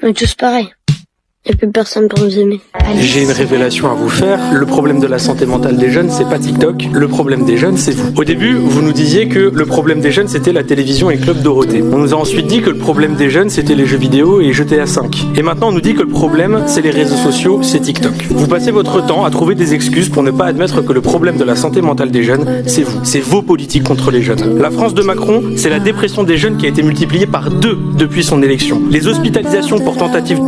On est tous pareils. Il n'y a plus personne pour nous aimer. J'ai une révélation à vous faire. Le problème de la santé mentale des jeunes, c'est pas TikTok. Le problème des jeunes, c'est vous. Au début, vous nous disiez que le problème des jeunes, c'était la télévision et Club Dorothée. On nous a ensuite dit que le problème des jeunes, c'était les jeux vidéo et GTA 5. Et maintenant, on nous dit que le problème, c'est les réseaux sociaux, c'est TikTok. Vous passez votre temps à trouver des excuses pour ne pas admettre que le problème de la santé mentale des jeunes, c'est vous. C'est vos politiques contre les jeunes. La France de Macron, c'est la dépression des jeunes qui a été multipliée par 2 depuis son élection. Les hospitalisations pour tentative,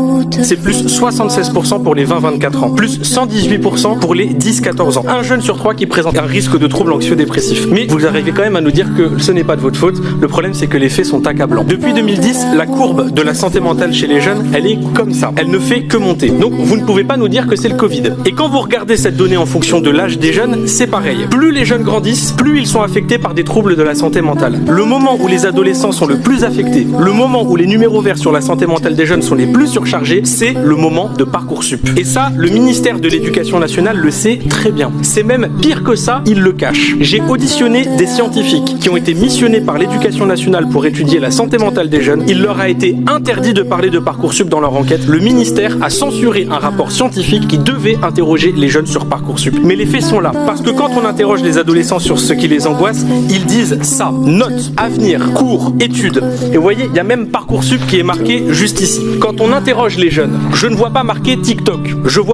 c'est plus 76% pour les 20-24 ans, plus 118% pour les 10-14 ans. Un jeune sur 3 qui présente un risque de troubles anxio-dépressifs. Mais vous arrivez quand même à nous dire que ce n'est pas de votre faute. Le problème, c'est que les faits sont accablants. Depuis 2010, la courbe de la santé mentale chez les jeunes, elle est comme ça. Elle ne fait que monter. Donc, vous ne pouvez pas nous dire que c'est le Covid. Et quand vous regardez cette donnée en fonction de l'âge des jeunes, c'est pareil. Plus les jeunes grandissent, plus ils sont affectés par des troubles de la santé mentale. Le moment où les adolescents sont le plus affectés, le moment où les numéros verts sur la santé mentale des jeunes sont les plus surchargés, c'est le moment de Parcoursup. Et ça, le ministère de l'Éducation nationale le sait très bien. C'est même pire que ça, il le cache. J'ai auditionné des scientifiques qui ont été missionnés par l'Éducation nationale pour étudier la santé mentale des jeunes. Il leur a été interdit de parler de Parcoursup dans leur enquête. Le ministère a censuré un rapport scientifique qui devait interroger les jeunes sur Parcoursup. Mais les faits sont là. Parce que quand on interroge les adolescents sur ce qui les angoisse, ils disent ça. Notes, avenir, cours, études. Et vous voyez, il y a même Parcoursup qui est marqué juste ici. Quand on interroge les jeunes, je ne vois pas marqué TikTok. Je vois